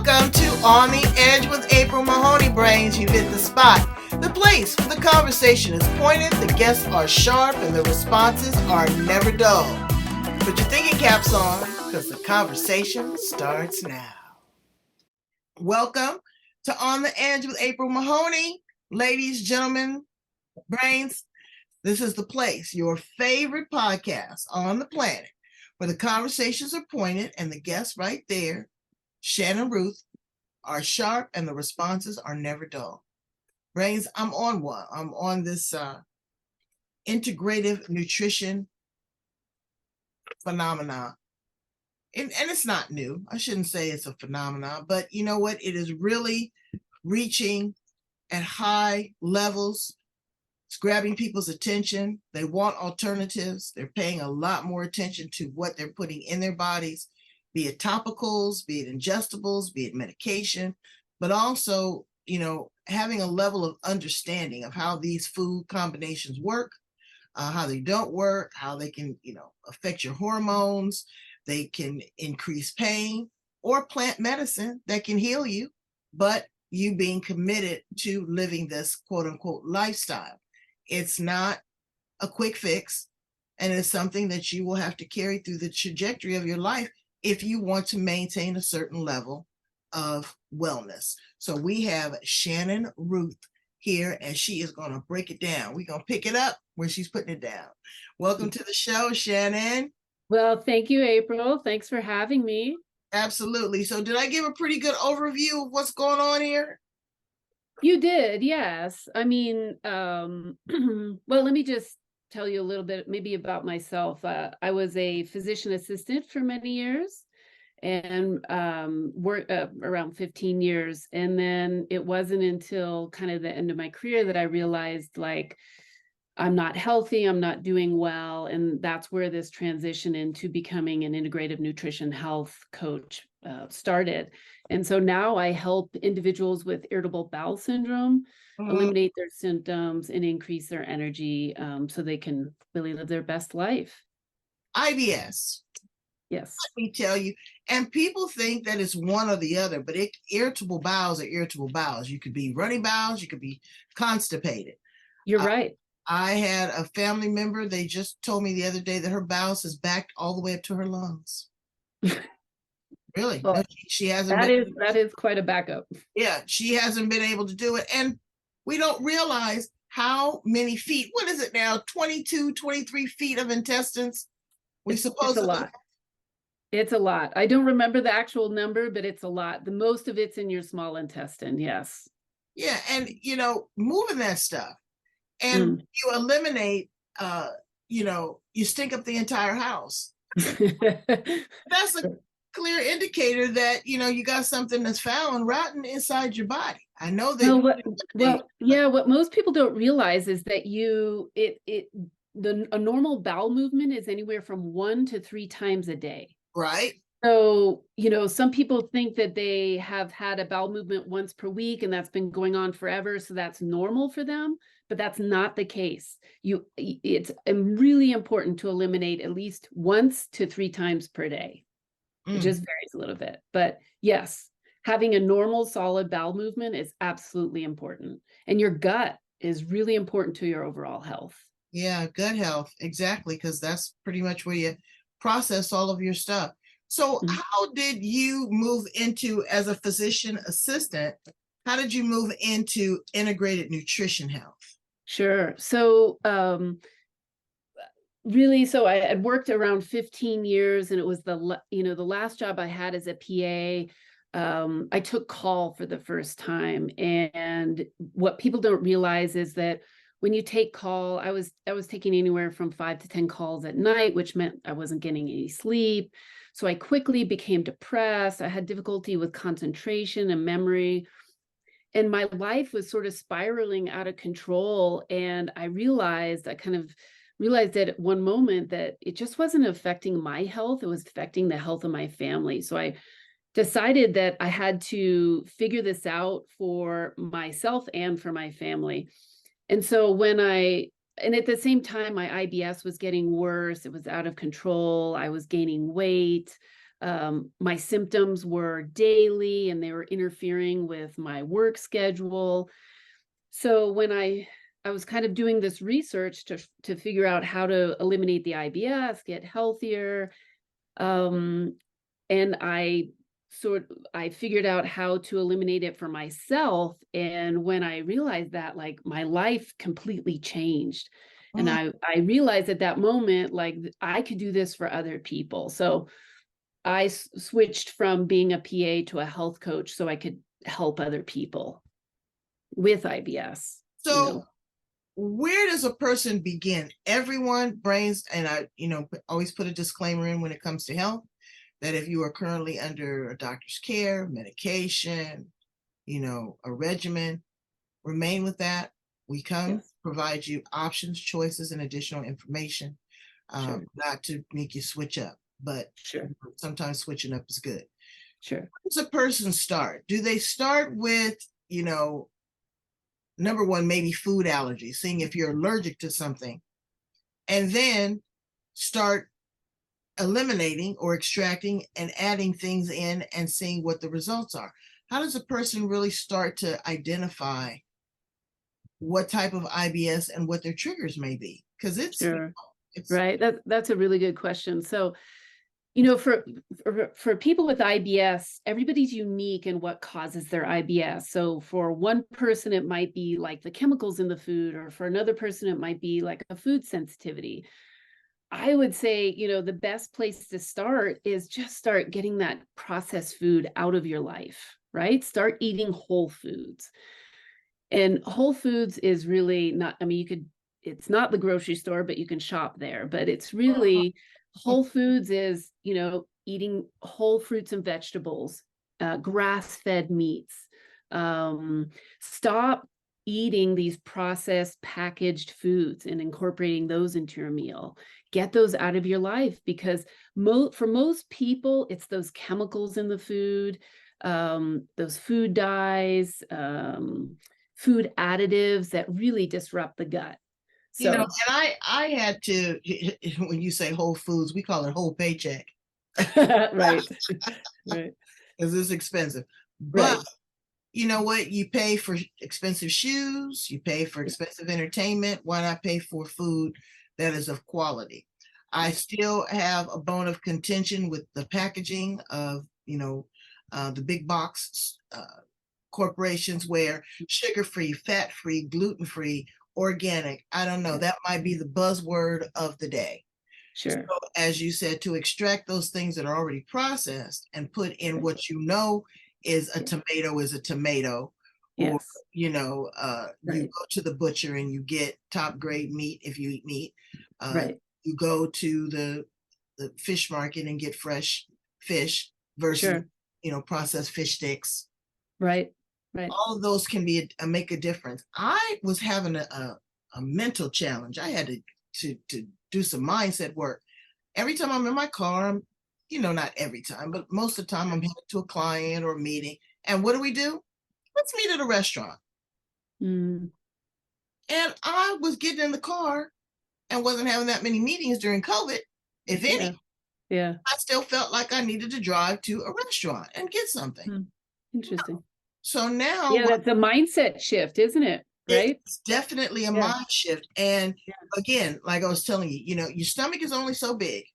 Welcome to On the Edge with April Mahoney. Brains, you've hit the spot. The place where the conversation is pointed, the guests are sharp, and the responses are never dull. Put your thinking caps on, because the conversation starts now. Welcome to On the Edge with April Mahoney. Ladies, gentlemen, brains, this is the place, your favorite podcast on the planet, where the conversations are pointed and the guests right there, Shannon Ruth, are sharp and the responses are never dull. Brains, I'm on one. I'm on this integrative nutrition phenomenon. And it's not new. I shouldn't say it's a phenomenon, but you know what? It is really reaching at high levels. It's grabbing people's attention. They want alternatives. They're paying a lot more attention to what they're putting in their bodies, be it topicals, be it ingestibles, be it medication, but also, having a level of understanding of how these food combinations work, how they don't work, how they can, affect your hormones. They can increase pain, or plant medicine that can heal you, but you being committed to living this quote unquote lifestyle. It's not a quick fix, and it's something that you will have to carry through the trajectory of your life if you want to maintain a certain level of wellness. So we have Shannon Ruth here, and she is going to break it down. We're going to pick it up where she's putting it down. Welcome to the show, Shannon. Well, thank you, April. Thanks for having me. Absolutely. So did I give a pretty good overview of what's going on here? You did, yes. I mean, well, let me just tell you a little bit maybe about myself. I was a physician assistant for many years and worked around 15 years. And then it wasn't until kind of the end of my career that I realized, like, I'm not healthy, I'm not doing well. And that's where this transition into becoming an integrative nutrition health coach started. And so now I help individuals with irritable bowel syndrome eliminate their symptoms and increase their energy so they can really live their best life. IBS. Yes. Let me tell you, and people think that it's one or the other, but irritable bowels are irritable bowels. You could be runny bowels, you could be constipated. You're right. I had a family member, they just told me the other day that her bowels is backed all the way up to her lungs. Really? Well, no, she hasn't that is quite a backup. Yeah, she hasn't been able to do it. And we don't realize how many feet, what is it now, 22, 23 feet of intestines? It's a lot. It's a lot. I don't remember the actual number, but it's a lot. The most of it's in your small intestine. Yes. Yeah. And, moving that stuff and you eliminate, you stink up the entire house. That's a clear indicator that, you got something that's foul and rotten inside your body. I know that. What most people don't realize is that a normal bowel movement is anywhere from 1 to 3 times a day. Right. So, some people think that they have had a bowel movement once per week and that's been going on forever. So that's normal for them, but that's not the case. It's really important to eliminate at least 1 to 3 times per day. It just varies a little bit. But yes, having a normal solid bowel movement is absolutely important. And your gut is really important to your overall health. Yeah, gut health. Exactly. Because that's pretty much where you process all of your stuff. So how did you move into, as a physician assistant, how did you move into integrated nutrition health? Sure. So really, so I had worked around 15 years and it was the last job I had as a PA. I took call for the first time. And what people don't realize is that when you take call, I was taking anywhere from 5 to 10 calls at night, which meant I wasn't getting any sleep. So I quickly became depressed. I had difficulty with concentration and memory. And my life was sort of spiraling out of control. And I kind of realized that at one moment that it just wasn't affecting my health. It was affecting the health of my family. So I decided that I had to figure this out for myself and for my family. And so and at the same time, my IBS was getting worse. It was out of control. I was gaining weight. My symptoms were daily and they were interfering with my work schedule. So when I was kind of doing this research to figure out how to eliminate the IBS, get healthier, and I figured out how to eliminate it for myself. And when I realized that, like, my life completely changed. And Mm. I realized at that moment, like, I could do this for other people. So I switched from being a PA to a health coach so I could help other people with IBS, So where does a person begin? Everyone brains, and I, always put a disclaimer in when it comes to health, that if you are currently under a doctor's care, medication, a regimen, remain with that. We come Yes, provide you options, choices, and additional information, sure, not to make you switch up, but sure, sometimes switching up is good. sure. Where does a person start? Do they start with, number one, maybe food allergies, seeing if you're allergic to something, and then start eliminating or extracting and adding things in and seeing what the results are? How does a person really start to identify what type of IBS and what their triggers may be? Because Sure. it's Right. That's a really good question. So, for people with IBS, everybody's unique in what causes their IBS. So for one person, it might be like the chemicals in the food, or for another person, it might be like a food sensitivity. I would say, the best place to start is just start getting that processed food out of your life, right? Start eating whole foods. And Whole Foods is really not, I mean, it's not the grocery store, but you can shop there. But it's really, Whole Foods is, eating whole fruits and vegetables, grass-fed meats. Stop eating these processed packaged foods and incorporating those into your meal. Get those out of your life, because for most people, it's those chemicals in the food, those food dyes, food additives that really disrupt the gut. and So, I had to, when you say Whole Foods, we call it whole paycheck right, right, because it's expensive. But right. you know what? You pay for expensive shoes, you pay for expensive entertainment. Why not pay for food that is of quality? I still have a bone of contention with the packaging of, the big box corporations, where sugar-free, fat-free, gluten-free, organic, I don't know, Yeah, that might be the buzzword of the day. So, sure. as you said, to extract those things that are already processed and put in what is a Yeah. tomato is a tomato, or Yes, you right, go to the butcher and you get top grade meat if you eat meat. right, You go to the fish market and get fresh fish versus sure, processed fish sticks. right, right. All of those can be make a difference. I was having a mental challenge. I had to do some mindset work. Every time I'm in my car, not every time, but most of the time I'm headed to a client or a meeting. And what do? Let's meet at a restaurant. Mm, And I was getting in the car and wasn't having that many meetings during COVID, if any. yeah, yeah. I still felt like I needed to drive to a restaurant and get something. Hmm. Interesting. So now Yeah, that's a mindset shift, isn't it? Right? it's definitely a Yeah, mind shift. And yeah, again, like I was telling you, your stomach is only so big.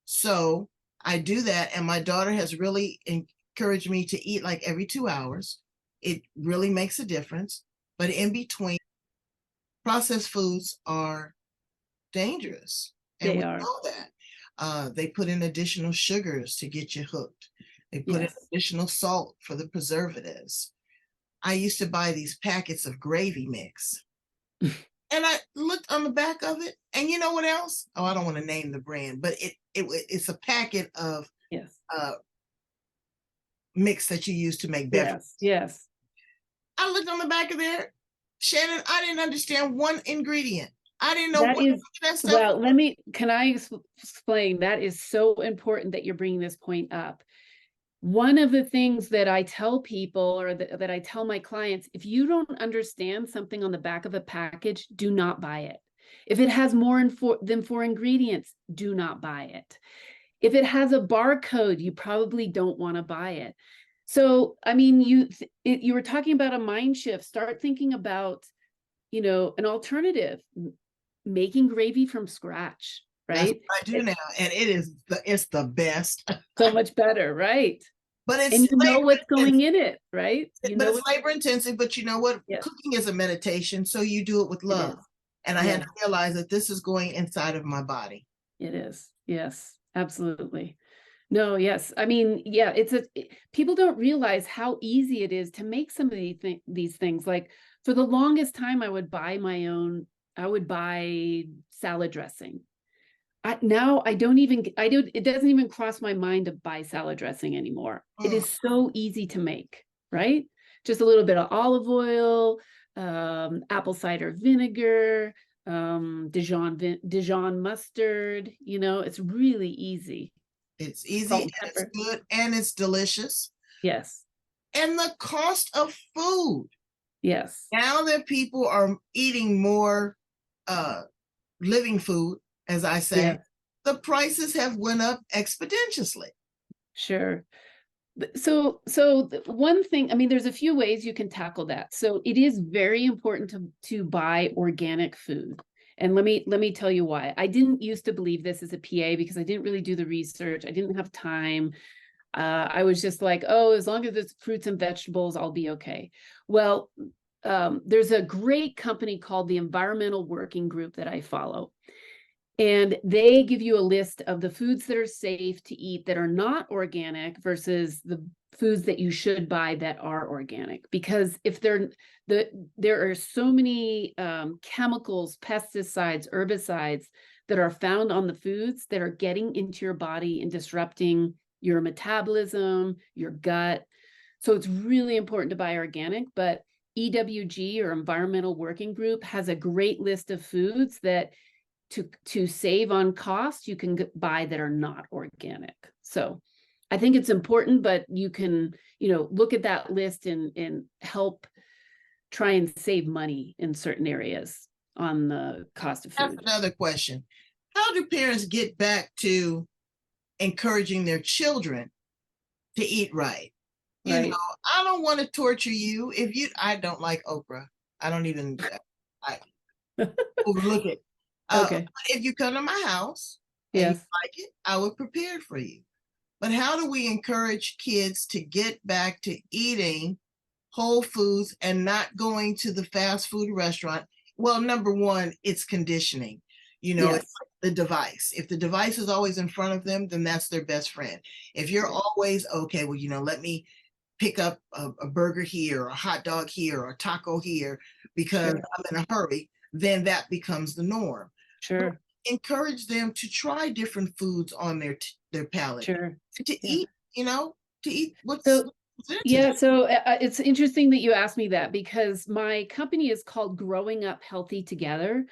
So I do that. And my daughter has really encouraged me to eat like every 2 hours. It really makes a difference. But in between, processed foods are dangerous. And they we are. know that. They put in additional sugars to get you hooked. They put in Yes. additional salt for the preservatives. I used to buy these packets of gravy mix. And I looked on the back of it, and you know what else? Oh, I don't want to name the brand, but it's a packet of Yes. uh, mix that you use to make beverage. Yes. Yes. I looked on the back of there, Shannon. I didn't understand one ingredient. I didn't know That what is, that stuff. well, can I explain? That is so important that you're bringing this point up. One of the things that I tell people, or that I tell my clients, if you don't understand something on the back of a package, do not buy it. If it has more than four ingredients, do not buy it. If it has a barcode, you probably don't want to buy it. So, I mean, you were talking about a mind shift. Start thinking about, an alternative, making gravy from scratch, That's right? what I do now, and it's the best. So much better, right? But And it's you know labor what's going in it, right? You but know it's what? labor intensive. But you know what? Yes, Cooking is a meditation, so you do it with it love. is. And I had Yes, to realize that this is going inside of my body. it is. Yes, absolutely. No, yes. I mean, yeah, people don't realize how easy it is to make some of these things. Like for the longest time, I would buy salad dressing. Now it doesn't even cross my mind to buy salad dressing anymore. It Mm, is so easy to make, right? Just a little bit of olive oil, apple cider vinegar, Dijon mustard, it's really easy. it's easy Salt and and it's pepper. good and it's delicious. Yes, And the cost of food. yes, Now that people are eating more uh, living food, as I say, yeah, the prices have went up exponentially. sure. So one thing, I mean, there's a few ways you can tackle that. So it is very important to buy organic food. And let me tell you why. I didn't used to believe this as a PA because I didn't really do the research. I didn't have time. I was just like, oh, as long as it's fruits and vegetables, I'll be okay. Well, there's a great company called the Environmental Working Group that I follow. And they give you a list of the foods that are safe to eat that are not organic versus the foods that you should buy that are organic. Because if there are so many chemicals, pesticides, herbicides that are found on the foods that are getting into your body and disrupting your metabolism, your gut. So it's really important to buy organic, but EWG or Environmental Working Group has a great list of foods that to save on cost you can buy that are not organic. So I think it's important, but you can look at that list and help try and save money in certain areas on the cost of That's food. another question. How do parents get back to encouraging their children to eat right? You know, Right. I don't want to torture you. I don't like okra. I don't even, I overlook it. Okay. If you come to my house and you Yes. like it, I will prepare it for you. But how do we encourage kids to get back to eating whole foods and not going to the fast food restaurant? Well, number one, it's conditioning. It's Yes. like the device. If the device is always in front of them, then that's their best friend. If you're Right. always, okay, well, let me pick up a burger here, or a hot dog here, or a taco here because Sure. I'm in a hurry, then that becomes the norm. But Sure. encourage them to try different foods on their palate, Sure. to Yeah. eat, to eat what's So presented to them. yeah, so it's interesting that you asked me that because my company is called Growing Up Healthy Together.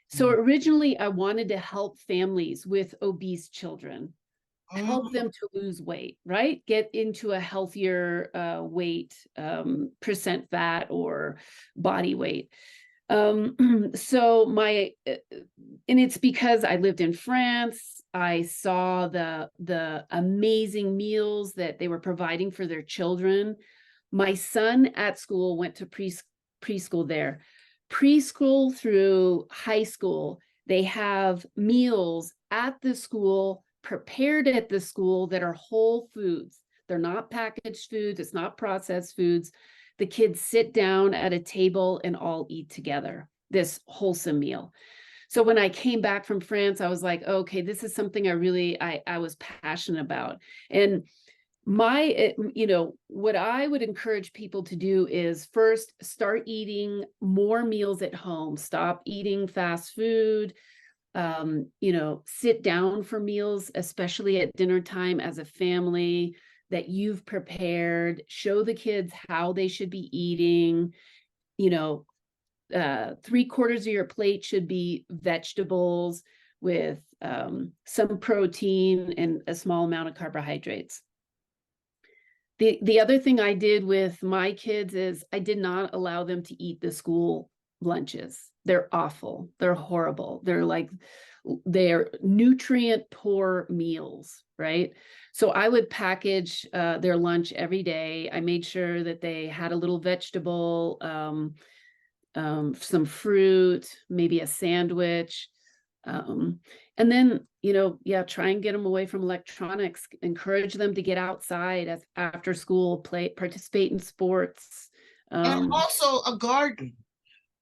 So Mm. originally, I wanted to help families with obese children, help Mm. them to lose weight, right? Get into a healthier weight, percent fat or body weight. So and it's because I lived in France. I saw the amazing meals that they were providing for their children. My son at school went to preschool there. Preschool through high school, they have meals at the school, prepared at the school that are whole foods. They're not packaged foods, it's not processed foods. The kids sit down at a table and all eat together this wholesome meal. So when I came back from France, I was like, okay, this is something I was passionate about. And what I would encourage people to do is first start eating more meals at home, stop eating fast food, sit down for meals, especially at dinner time as a family that you've prepared, show the kids how they should be eating, you know, 3/4 of your plate should be vegetables with some protein and a small amount of carbohydrates. The other thing I did with my kids is I did not allow them to eat the school lunches. They're awful. They're horrible. They're nutrient poor meals, right? So I would package their lunch every day. I made sure that they had a little vegetable, some fruit, maybe a sandwich. Um, and then, yeah, try and get them away from electronics, encourage them to get outside after school, participate in sports. And Um, also a garden.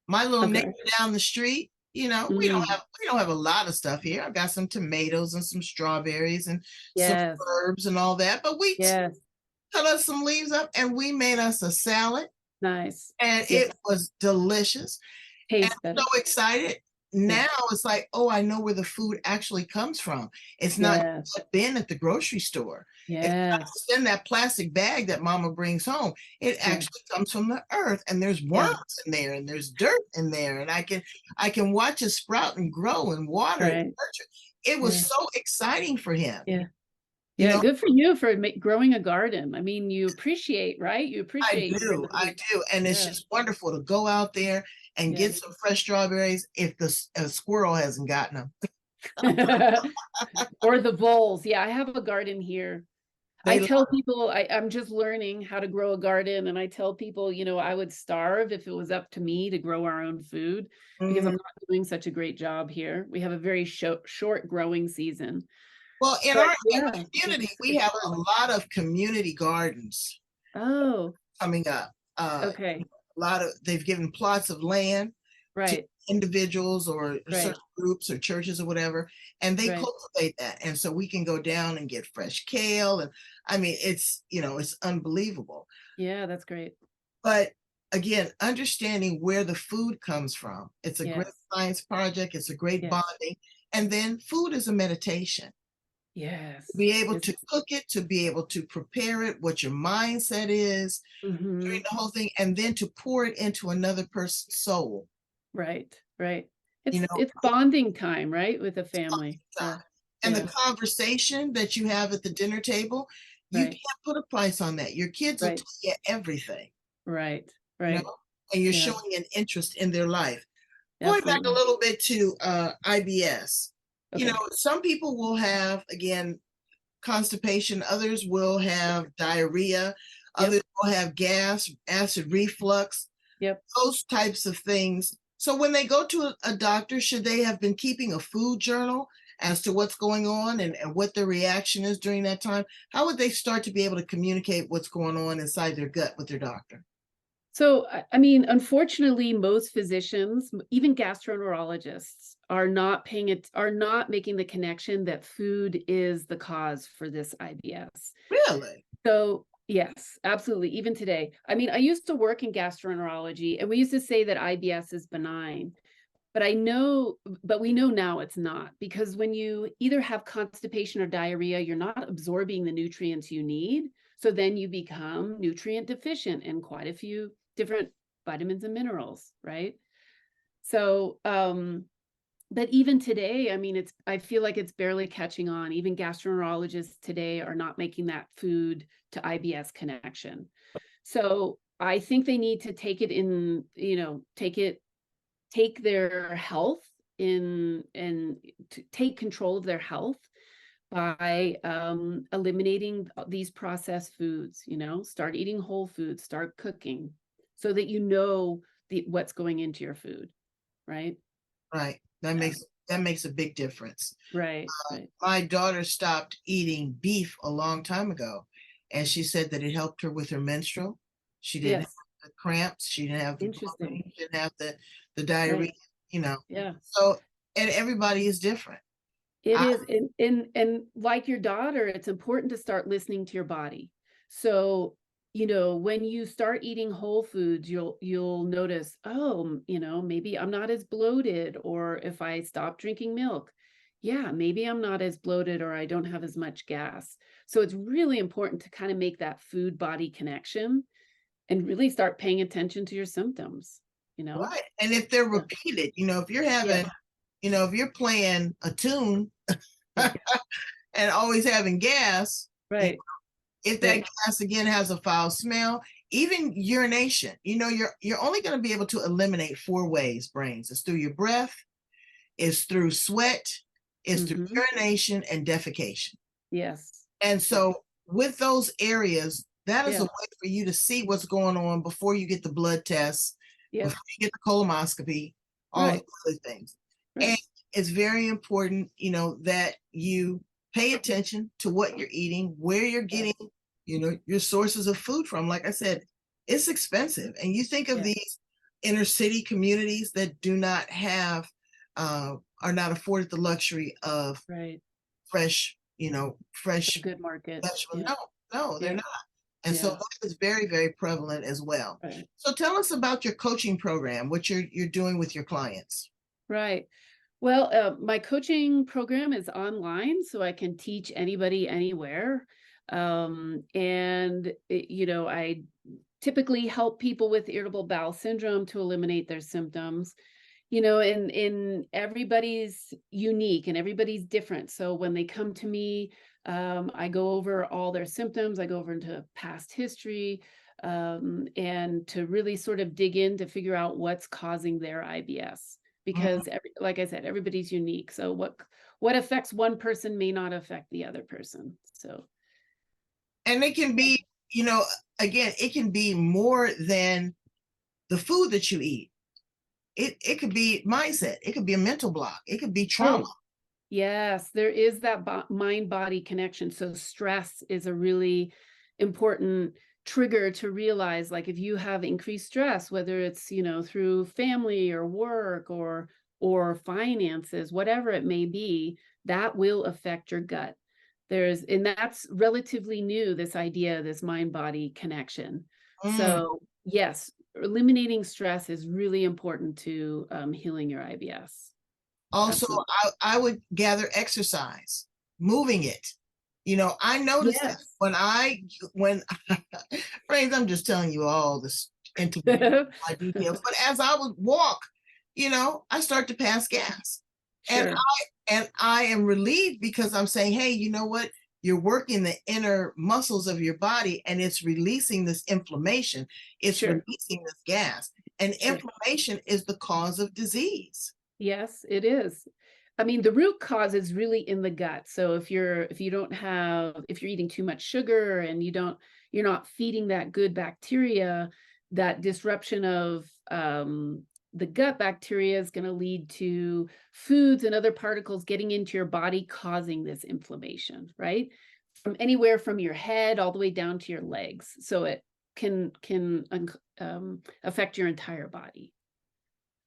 My little neighbor okay. down the street, Mm, we don't have a lot of stuff here. I've got some tomatoes and some strawberries and some yes, herbs and all that. But we yes, cut us some leaves up and we made us a salad nice. and Yeah, it was delicious. And tastes I'm better. so excited. Yeah, Now it's like, oh, I know where the food actually comes from. It's not yeah, a bin at the grocery store. It's not yes, just in that plastic bag that mama brings home. It yeah, actually comes from the earth and there's yeah, worms in there and there's dirt in there. And I can watch it sprout and grow and water it. right. Nurture it. It was Yeah, so exciting for him. yeah. You Yeah, know, good for you for growing a garden. I mean, you appreciate, right? You I appreciate where do, I the do. And it's yeah, just wonderful to go out there and yeah. get some fresh strawberries if a squirrel hasn't gotten them. Or the voles. Yeah, I have a garden here. I They tell people I'm just learning how to grow a garden, and I tell people, I would starve if it was up to me to grow our own food because I'm Mhm. not doing such a great job here. We have a very short growing season. Well, in But our yeah, community, we it's have a fun. lot of community gardens Oh, coming up. okay. A lot of they've given plots of land to Right, individuals or right, certain groups or churches or whatever, and they right. cultivate that. And so we can go down and get fresh kale. And I mean, it's unbelievable. Yeah, that's great. But again, understanding where the food comes from, it's a great Yes, science project, it's a great yes, bonding. And then food is a meditation. To yes. be able It's to cook it, to be able to prepare it, what your mindset is during mhm. the whole thing, and then to pour it into another person's soul. Right, right. You know, It's bonding time, right, with the family. Yeah, and the yeah, conversation that you have at the dinner table, you right, can't put a price on that. Your kids will right, tell you everything, right, you right. know, and you're Yeah, showing an interest in their life. Going back a absolutely. little bit to IBS, Okay. some people will have, again, constipation, others will have diarrhea, Yep, others will have gas, acid reflux, yep. those types of things. So when they go to a doctor, should they have been keeping a food journal as to what's going on and what their reaction is during that time? How would they start to be able to communicate what's going on inside their gut with their doctor? So, I mean, unfortunately, most physicians, even gastroenterologists, are not making the connection that food is the cause for this IBS. Really? So, yes, absolutely. Even today. I mean, I used to work in gastroenterology, and we used to say that IBS is benign. But we know now it's not, because when you either have constipation or diarrhea, you're not absorbing the nutrients you need. So then you become nutrient deficient in quite a few different vitamins and minerals, right? So, but even today, I mean, I feel like it's barely catching on. Even gastroenterologists today are not making that food to IBS connection. So I think they need to take it in, take their health in and to take control of their health by eliminating these processed foods, start eating whole foods, start cooking so that what's going into your food, right? Right. Yeah. That makes a big difference. Right, right. My daughter stopped eating beef a long time ago, and she said that it helped her with her menstrual. She didn't have Yes. the cramps, she didn't have the Interesting. bloating, she didn't have the diarrhea, Right. you know. Yeah. So, and everybody is different. It I, is, and like your daughter, it's important to start listening to your body. So, when you start eating whole foods, you'll notice, oh, maybe I'm not as bloated, or if I stop drinking milk, yeah, maybe I'm not as bloated or I don't have as much gas. So it's really important to kind of make that food body connection and really start paying attention to your symptoms, you know? right. And if they're Yeah. repeated, if you're Yeah. having, if you're playing a tune Yeah. and always having gas, Right. if that Right. gas again has a foul smell, even urination, you're only going to be able to eliminate four ways, brains. It's through your breath, it's through sweat, it's through Hmm. urination and defecation. Yes. And so with those areas, that is a Yeah. way for you to see what's going on before you get the blood tests, Yeah. before you get the colonoscopy, all the Right. other things. And Right. it's very important, that you pay attention to what you're eating, where you're Yeah. getting, your sources of food from. Like I said, it's expensive. And you think of Yeah. these inner city communities that do not have, are not afforded the luxury of Right. fresh, A fresh good market. vegetables. Yeah. No, no, they're Yeah. not. And so Yeah. that is very, very prevalent as well. Right. So tell us about your coaching program, what you're doing with your clients. Right. Well, my coaching program is online, so I can teach anybody anywhere. I typically help people with irritable bowel syndrome to eliminate their symptoms. And everybody's unique and everybody's different. So when they come to me, I go over all their symptoms. I go over into past history, and to really sort of dig in to figure out what's causing their IBS. Mhm. Because like I said, everybody's unique. So what affects one person may not affect the other person. So And it can be, you know, again, it can be more than the food that you eat. It could be mindset. It could be a mental block. It could be trauma. oh, yes, there is that mind-body connection. So stress is a really important trigger to realize, like if you have increased stress, whether it's, through family or work or finances, whatever it may be, that will affect your gut. And that's relatively new, this idea, this mind-body connection. Mm. So yes, eliminating stress is really important to healing your IBS. Also, Absolutely. I would gather exercise, moving it. I noticed that Yes. when friends, I'm just telling you all this intimate my details. But as I would walk, I start to pass gas. And Sure, and I am relieved because I'm saying, hey, you know what? You're working the inner muscles of your body and it's releasing this inflammation. It's sure, releasing this gas. And sure. inflammation is the cause of disease. Yes, it is. I mean, the root cause is really in the gut. So if you're eating too much sugar and you're not feeding that good bacteria, that disruption of the gut bacteria is going to lead to foods and other particles getting into your body, causing this inflammation, right? From anywhere from your head all the way down to your legs. So it can affect your entire body.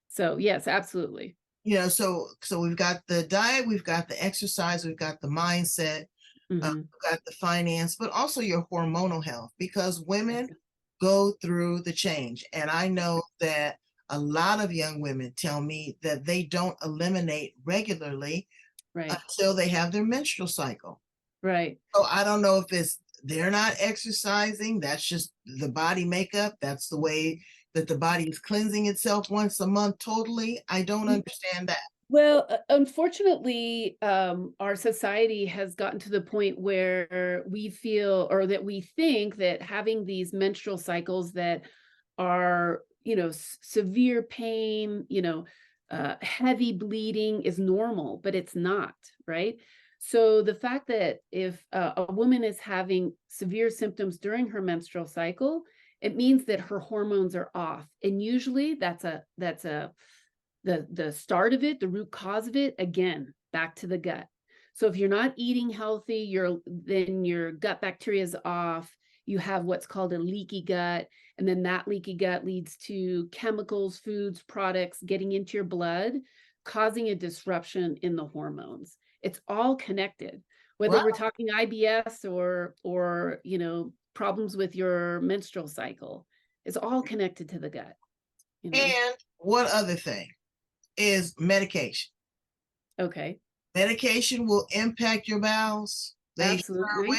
So yes, absolutely. So we've got the diet, we've got the exercise, we've got the mindset, Hmm. we've got the finance, but also your hormonal health, because women Yes. go through the change. And I know that a lot of young women tell me that they don't eliminate regularly Right, until they have their menstrual cycle. right. So I don't know if it's they're not exercising, that's just the body makeup, that's the way that the body is cleansing itself once a month totally. I don't Mm, understand that. Well, unfortunately, our society has gotten to the point where we feel, or that we think, that having these menstrual cycles that are, severe pain, heavy bleeding is normal, but it's not, right? So the fact that if a woman is having severe symptoms during her menstrual cycle, it means that her hormones are off, and usually that's the start of it, the root cause of it. Again, back to the gut. So if you're not eating healthy, then your gut bacteria is off. You have what's called a leaky gut, and then that leaky gut leads to chemicals, foods, products getting into your blood, causing a disruption in the hormones. It's all connected. Whether Right. we're talking IBS or problems with your menstrual cycle, it's all connected to the gut, you know. And one other thing is medication. Okay. Medication will impact your bowels. They sure Absolutely. will.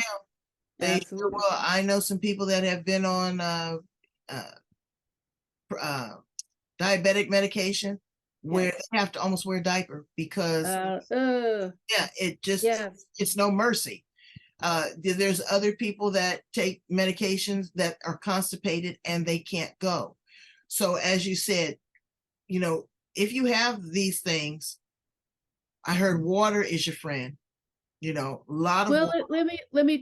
They sure Absolutely. will. I know some people that have been on uh, uh, diabetic medication where Yes. they have to almost wear a diaper because, Uh, uh, yeah, yes. it's no mercy. There's other people that take medications that are constipated and they can't go. So as you said, you know, if you have these things, I heard water is your friend. a lot of Well, water.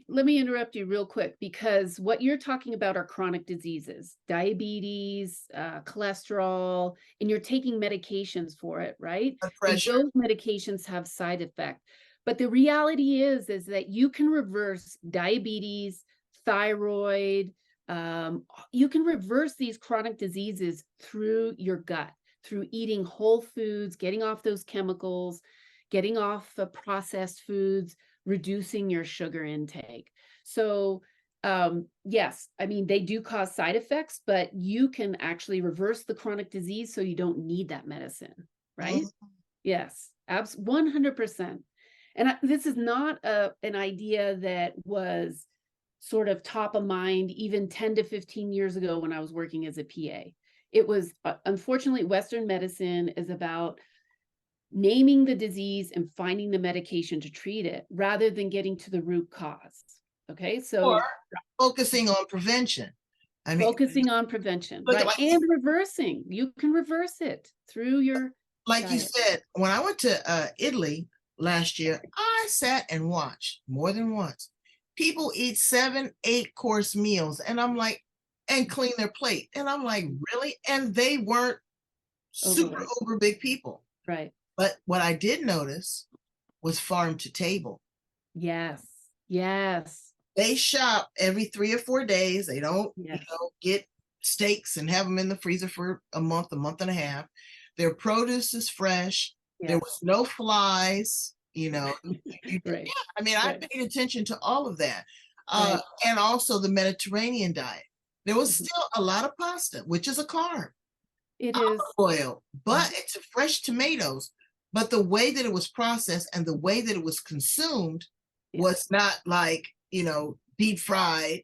let me interrupt you real quick, because what you're talking about are chronic diseases, diabetes, cholesterol, and you're taking medications for it, right? Blood And pressure. those medications have side effects. But the reality is that you can reverse diabetes, thyroid, you can reverse these chronic diseases through your gut, through eating whole foods, getting off those chemicals, getting off processed foods, reducing your sugar intake. So, yes, I mean, they do cause side effects, but you can actually reverse the chronic disease so you don't need that medicine, right? Mhm. Yes, 100%. And this is not an idea that was sort of top of mind even 10 to 15 years ago when I was working as a PA. It was, unfortunately, Western medicine is about naming the disease and finding the medication to treat it rather than getting to the root cause. Okay, Or so focusing on prevention. I mean, focusing on prevention, look at right? And reversing. You can reverse it through your like you diet. said, when I went to Italy last year, I sat and watched more than once. People eat 7, 8 course meals, and I'm like, and clean their plate. And I'm like, really? And they weren't super Overweight, over big people. right? But what I did notice was farm to table. Yes, yes, They shop every 3 or 4 days. They don't, yes, get steaks and have them in the freezer for a month and a half. Their produce is fresh. There was yes, no flies. right, Yeah, I mean, I right. paid attention to all of that. Right. And also the Mediterranean diet. There was Mhm. still a lot of pasta, which is a carb, It is. oil, but Mhm. it's fresh tomatoes. But the way that it was processed and the way that it was consumed Yeah. was not like, deep fried,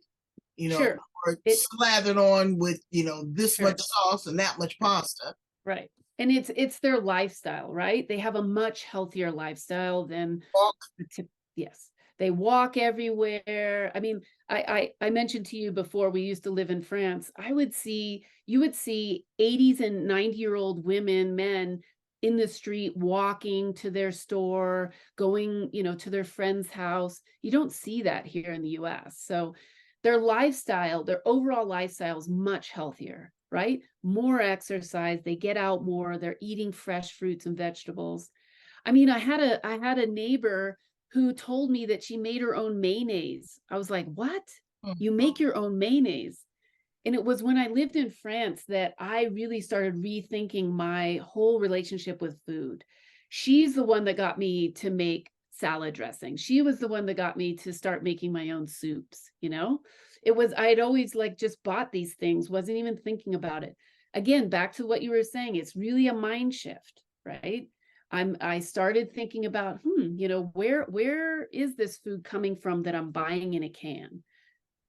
Sure. or It slathered on with, this much sure. sauce and that much Sure. pasta. Right. And it's their lifestyle, right? They have a much healthier lifestyle than Walk. the tip. Yes. They walk everywhere. I mean, I mentioned to you before, we used to live in France. You would see 80s and 90-year-old women, men in the street walking to their store, going, to their friend's house. You don't see that here in the US. So their overall lifestyle is much healthier, right? More exercise, they get out more, they're eating fresh fruits and vegetables. I mean, I had a neighbor who told me that she made her own mayonnaise. I was like, "What? Mhm. You make your own mayonnaise?" And it was when I lived in France that I really started rethinking my whole relationship with food. She's the one that got me to make salad dressing. She was the one that got me to start making my own soups. I had always like just bought these things, wasn't even thinking about it. Again, back to what you were saying, it's really a mind shift, right? I started thinking about, where is this food coming from that I'm buying in a can?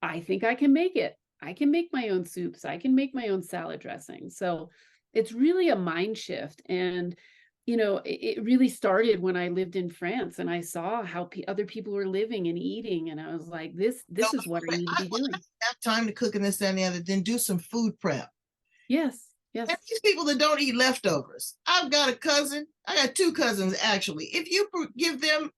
I think I can make it. I can make my own soups. I can make my own salad dressing. So it's really a mind shift. And, it really started when I lived in France and I saw how other people were living and eating. And I was like, this is what I need to be When I doing. have time to cook and this, that, and the other, then do some food prep. Yes, And yes. these people that don't eat leftovers. I've got a cousin. I got 2 cousins actually. If you give them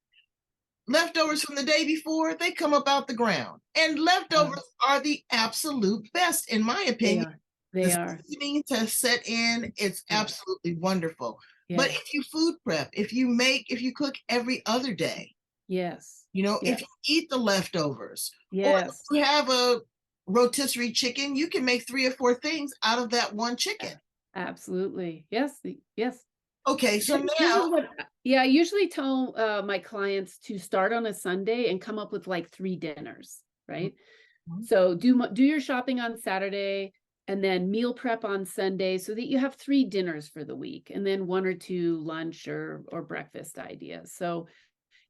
leftovers from the day before, they come up out the ground. And Uh, leftovers are the absolute best, in my they opinion. are. They The are. seasoning to set in, it's Yeah. absolutely wonderful. But Yes. if you food prep, if you cook every other day, Yes. if you Yes. eat the leftovers, or if Yes. you have a rotisserie chicken, you can make 3 or 4 things out of that one chicken. Absolutely. Yes. Yes. Okay, so This is now, what yeah, I usually tell, my clients to start on a Sunday and come up with, like, 3 dinners, right? Mhm. So do your shopping on Saturday and then meal prep on Sunday so that you have 3 dinners for the week, and then 1 or 2 lunch or breakfast ideas. So,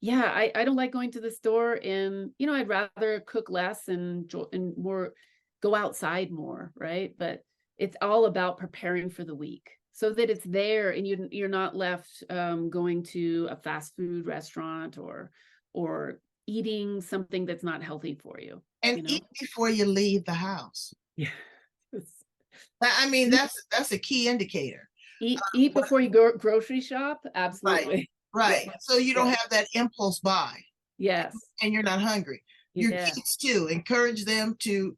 yeah, I don't like going to the store, and, I'd rather cook less and more go outside more, right? But it's all about preparing for the week so that it's there and you're not left, going to a fast food restaurant or eating something that's not healthy for you, and you eat know? before you leave the house. Yeah. It's I mean, eat that's a key indicator. eat What before you go grocery shop? Right, Absolutely. right. Yes. So you don't Yes. have that impulse buy. Yes. and you're not hungry. Your Yeah. kids too, encourage them to,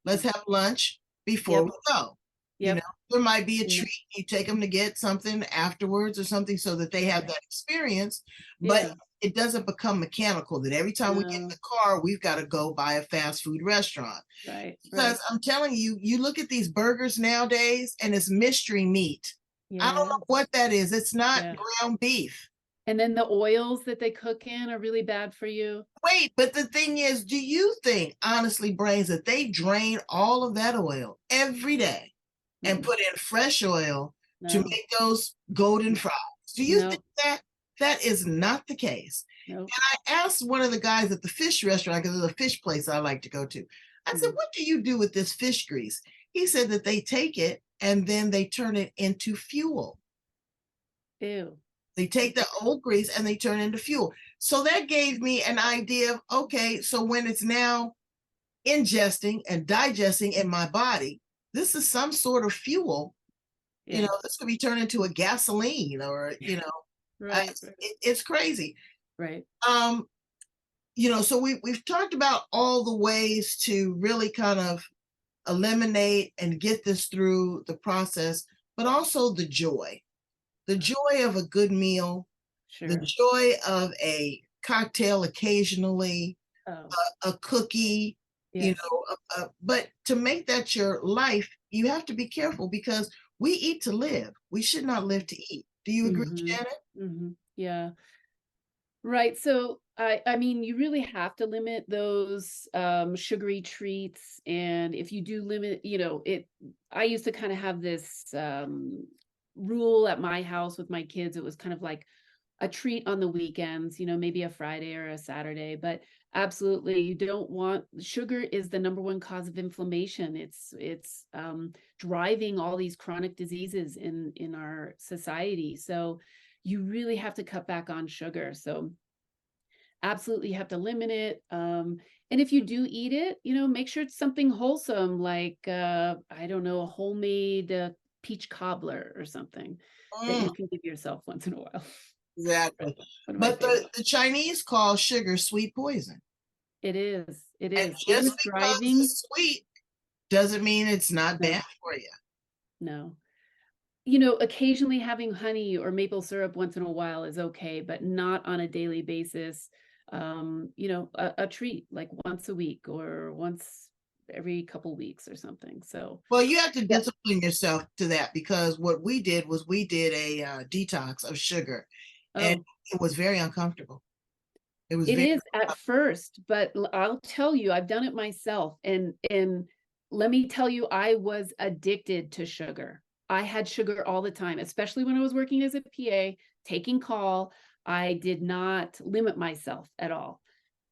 let's have lunch before Yep. we go. You know, Yep. there might be a Yeah. treat. You take them to get something afterwards or something so that they have that experience, but Yeah. it doesn't become mechanical that every time we get in No. the car, we've got to go by a fast food restaurant. Right. Because Right. I'm telling you, you look at these burgers nowadays and it's mystery meat. I don't Yeah. know what that is. It's not Yeah. ground beef. And then the oils that they cook in are really bad for you. Wait, but the thing is, do you think, honestly, Brains, that they drain all of that oil every day and Mm-mm. put in fresh oil to No. make those golden No. fries? Do you think No. that that is not the case? No. I asked one of the guys at the fish restaurant, because there's a fish place I like to go to. I said, Mm. what do you do with this fish grease? He said that they take it and then they turn it into fuel. Ew. They take the old grease and they turn it into fuel. So that gave me an idea of, okay, so when it's now ingesting and digesting in my body, this is some sort of fuel. Yeah. This could be turned into a gasoline or, Right. Right. it's crazy. Right. Um, so we've talked about all the ways to really kind of eliminate and get this through the process, but also the joy of a good meal, the Sure. joy of a cocktail occasionally, Oh, a cookie, yes. but to make that your life, you have to be careful because we eat to live. We should not live to eat. Do you agree, Mm-hmm. Janet? Mm-hmm. Yeah. Right. So I mean, you really have to limit those sugary treats. And if you do limit, I used to kind of have this rule at my house with my kids. It was kind of like a treat on the weekends, maybe a Friday or a Saturday, but absolutely you don't want sugar is the number one cause of inflammation. It's driving all these chronic diseases in our society. So you really have to cut back on sugar. So absolutely have to limit it. And if you do eat it, make sure it's something wholesome, like I don't know, a homemade peach cobbler or something that Mm, you can give yourself once in a while. exactly. One of my But favorites. the Chinese call sugar sweet poison. It is. It And is. When just it's because driving, it's sweet doesn't mean it's not no, bad for you. no. Occasionally having honey or maple syrup once in a while is okay, but not on a daily basis. A treat like once a week or once every couple weeks or something. So, Well, you have to yeah. discipline yourself to that because what we did was we did a detox of sugar, and Oh, it was very uncomfortable. It was it very is at first, but I'll tell you, I've done it myself, and let me tell you, I was addicted to sugar. I had sugar all the time, especially when I was working as a PA, taking call. I did not limit myself at all.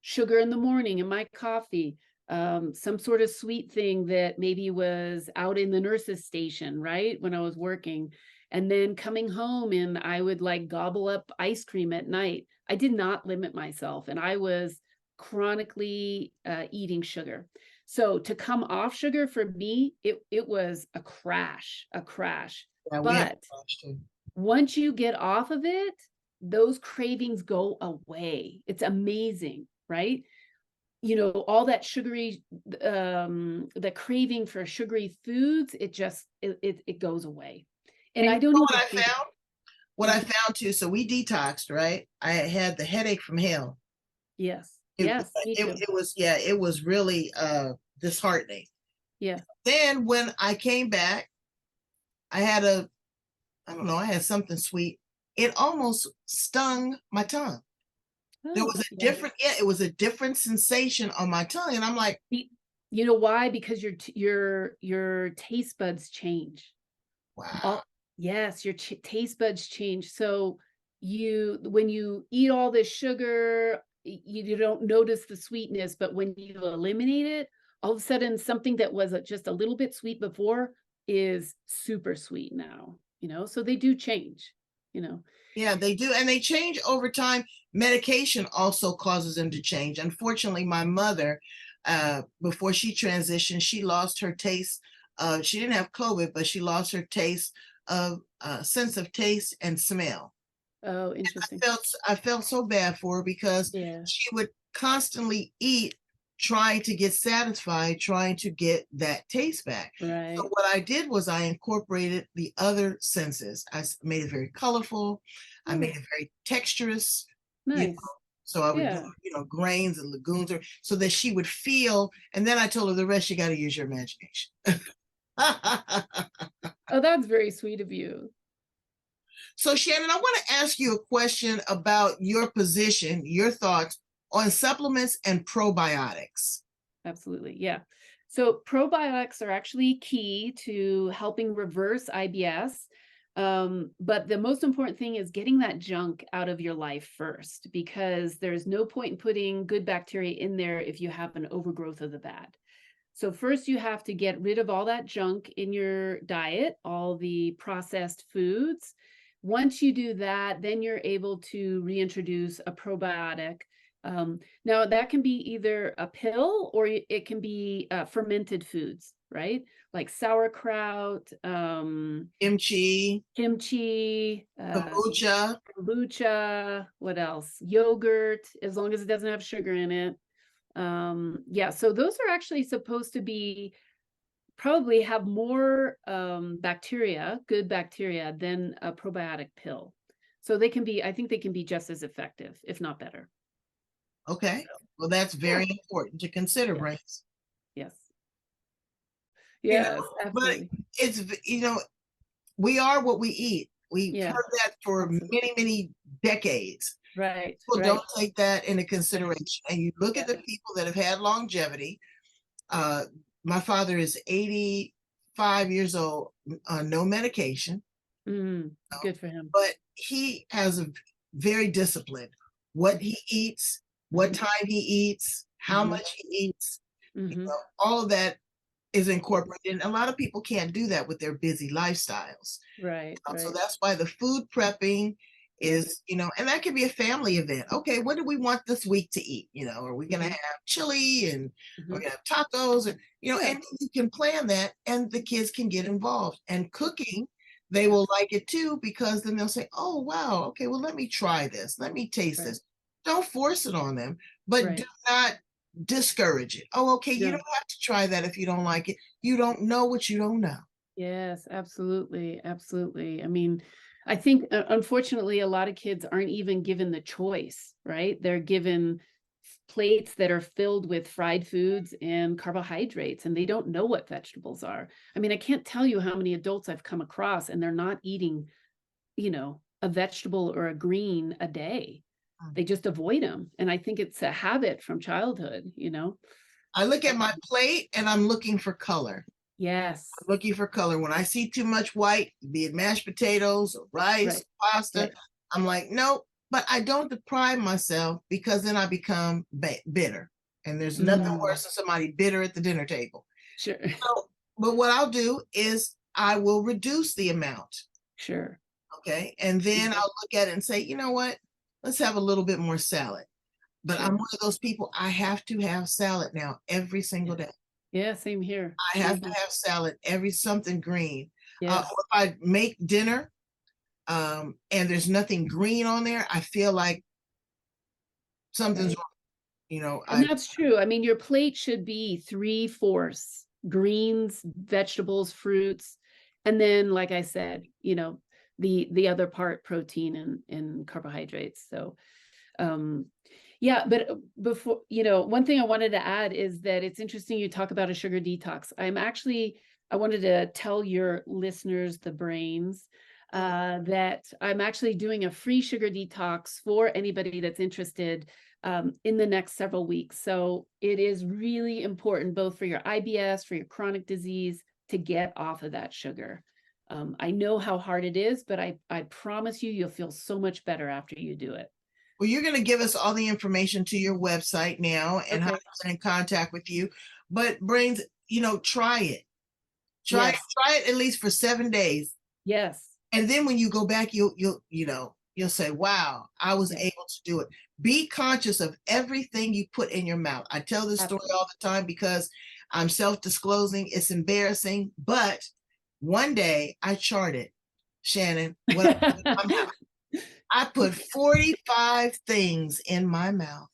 Sugar in the morning in my coffee, some sort of sweet thing that maybe was out in the nurse's station, right? When I was working. And then coming home and I would like gobble up ice cream at night. I did not limit myself and I was chronically eating sugar. So to come off sugar for me, it was a crash, a crash. yeah, we had But to watch too. once you get off of it, those cravings go away. It's amazing, right? All that sugary, the craving for sugary foods, it goes away. And And you I don't know even think, what I mhm, found too. So we detoxed, right? I had the headache from hell. yes, It yes, me too. it was, yeah, it was really disheartening. Yeah. Then when I came back, I had I don't know, I had something sweet. It almost stung my tongue. There Oh, was a yeah. different, yeah, it was a different sensation on my tongue. And I'm like, You know why? Because your taste buds change. wow. All Yes, your taste buds change. So when you eat all this sugar, you don't notice the sweetness, but when you eliminate it, all of a sudden something that was just a little bit sweet before is super sweet now, so they do change, you know. Yeah, they do. And they change over time. Medication also causes them to change. Unfortunately, my mother, before she transitioned, she lost her taste. She didn't have COVID, but she lost her taste of sense of taste and smell. Oh, interesting. I felt so bad for her because Yeah. she would constantly eat, trying to get satisfied, trying to get that taste back. So Right. what I did was I incorporated the other senses. Made it very colorful. I made Oh, it very texturous, you know. nice. So I would do, Yeah. grains and legumes, so that she would feel. And then I told her the rest, you got to use your imagination. Oh, that's very sweet of you. So, Shannon, I want to ask you a question about your position, your thoughts on supplements and probiotics. Absolutely. Yeah. So probiotics are actually key to helping reverse IBS. But the most important thing is getting that junk out of your life first, because there's no point in putting good bacteria in there if you have an overgrowth of the bad. So first you have to get rid of all that junk in your diet, all the processed foods. Once you do that, then you're able to reintroduce a probiotic. Now that can be either a pill or it can be fermented foods, right? Like sauerkraut, Kimchi, kimchi, kombucha. kombucha, what else? Yogurt, as long as it doesn't have sugar in it. Yeah, so those are actually supposed to be probably have more bacteria, good bacteria, than a probiotic pill. So they can be, I think they can be just as effective, if not better. Okay. Well, that's Yeah. very important to consider, Yes. brains. Yes. You know, Yes, but absolutely. it's, we are what we eat. We've Yeah, heard that for absolutely. many, many decades. Right, People don't right, take that into right. consideration. And you look at Yeah. the people that have had longevity. Uh, my father is 85 years old, no medication, Good for him. but he has a very disciplined what Mhm, he eats, what mhm, time he eats, how mhm, much he eats, mhm. all of that is incorporated. And a lot of people can't do that with their busy lifestyles. Right, So right. that's why the food prepping Yes. is, and that can be a family event. Okay, what do we want this week to eat? Are we going to Mhm, have chili and we're mhm. going to have tacos? And, Yeah, and you can plan that and the kids can get involved. And cooking, they will absolutely. like it too, because then they'll say, oh, wow, okay, well, let me try this. Let me taste Right, this. Don't force it on them, but do right. not discourage it. Oh, okay, you don't No. have to try that if you don't like it. You don't know what you don't know. Yes, absolutely, absolutely. I mean, I think unfortunately a lot of kids aren't even given the choice, right? They're given plates that are filled with fried foods and carbohydrates, and they don't know what vegetables are. I mean, I can't tell you how many adults I've come across and they're not eating, a vegetable or a green a day. They just avoid them. And I think it's a habit from childhood. I look at my Um, plate and I'm looking for color. yes, Looking for color. When I see too much white, be it mashed potatoes or rice, right, pasta, right, I'm like, nope. But I don't deprive myself, because then I become bitter. And there's nothing mm, worse than somebody bitter at the dinner table. sure, So, but what I'll do is I will reduce the amount. sure. Okay. And then Mhm. I'll look at it and say, you know what? Let's have a little bit more salad. But I'm Sure. one of those people, I have to have salad now every single Yeah. day. Yeah, same here. I Same have to here. have salad, something green. Or Yes. if I make dinner, and there's nothing green on there, I feel like something's Right. wrong. And that's true. I mean, your plate should be three-fourths greens, vegetables, fruits, and then, like I said, the other part protein and carbohydrates. So um yeah, but before, one thing I wanted to add is that it's interesting you talk about a sugar detox. I wanted to tell your listeners, the brains, that I'm actually doing a free sugar detox for anybody that's interested in the next several weeks. So it is really important both for your IBS, for your chronic disease, to get off of that sugar. I know how hard it is, but I promise you, you'll feel so much better after you do it. Well, you're going to give us all the information to your website now and how to Okay. get in contact with you. But brains, try it. Try Yes. try it at least for 7 days. Yes. And then when you go back, you'll say, wow, I was Yeah. able to do it. Be conscious of everything you put in your mouth. I tell this story Absolutely. all the time because I'm self-disclosing. It's embarrassing, but one day I charted, Shannon, what I put in my mouth. I put 45 things in my mouth.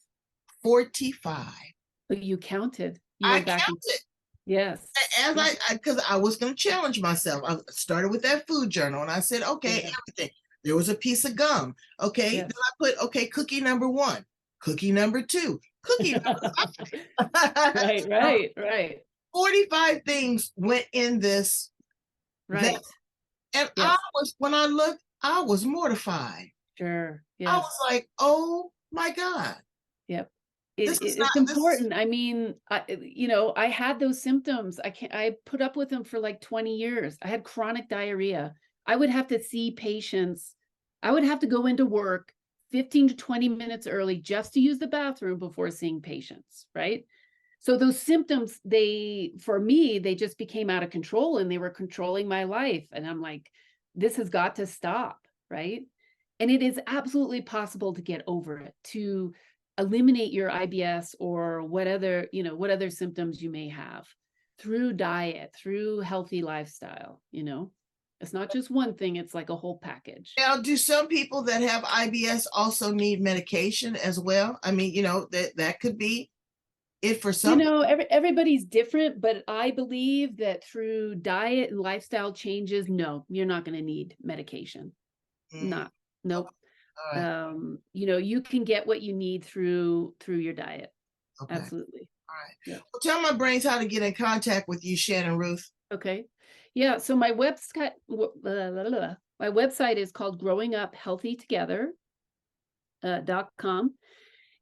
45. But you counted. You I went back and counted yes. as Yeah. because I was going to challenge myself. I started with that food journal and I said, okay, Yeah. everything. There was a piece of gum. Okay. Yes. Then I put, okay, cookie number 1, cookie number 2, cookie number 5. Right, right, right, 45 things went in this vessel. right. And Yes, when I looked, I was mortified. sure. I Yes. was like, oh my God, Yep. this It's is, important. I mean, I had those symptoms. I put up with them for like 20 years. I had chronic diarrhea. I would have to see patients. I would have to go into work 15 to 20 minutes early just to use the bathroom before seeing patients, right? So those symptoms, for me, they just became out of control and they were controlling my life. And I'm like, this has got to stop, right? And it is absolutely possible to get over it, to eliminate your IBS or what other symptoms you may have through diet, through healthy lifestyle. It's not just one thing, it's like a whole package. now, do some people that have IBS also need medication as well? I mean, that could be it for some people. Everybody's different, but I believe that through diet and lifestyle changes, no, you're not going to need medication. Mm, Not, nope. all right. You can get what you need through your diet. Okay. Absolutely. All right. Yeah. Well, tell my brains how to get in contact with you, Shannon Ruth. Okay. Yeah. So my website is called growinguphealthytogether.com.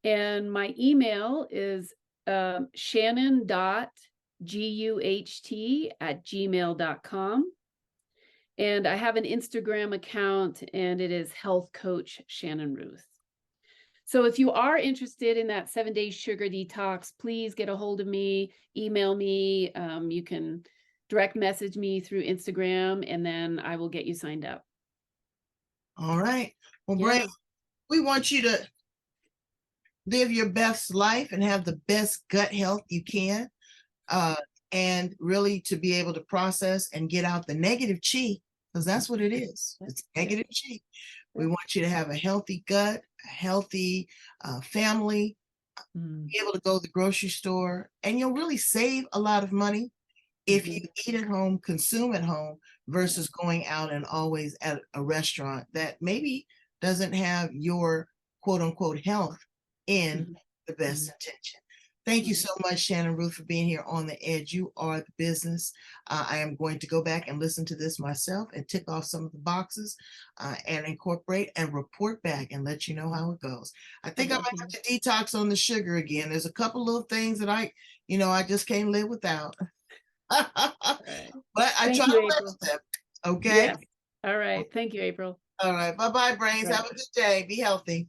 And my email is shannon.guht@gmail.com. And I have an Instagram account and it is Health Coach Shannon Ruth. So if you are interested in that 7-day sugar detox, please get a hold of me, email me. You can direct message me through Instagram and then I will get you signed up. All right. Well, Yeah. Brain, we want you to live your best life and have the best gut health you can. Uh, and really to be able to process and get out the negative chi, because that's what it is. It's negative chi. We want you to have a healthy gut, a healthy family, be able to go to the grocery store, and you'll really save a lot of money if you eat at home, consume at home, versus going out and always at a restaurant that maybe doesn't have your quote unquote health in the best intention. Thank you so much, Shannon Ruth, for being here on the edge. You are the business. I am going to go back and listen to this myself and tick off some of the boxes and incorporate and report back and let you know how it goes. I think I might have to detox on the sugar again. There's a couple little things that I just can't live without. But I try to live with them. Okay. Yes. All right. Thank you, April. All right. Bye-bye, brains. Right. Have a good day. Be healthy.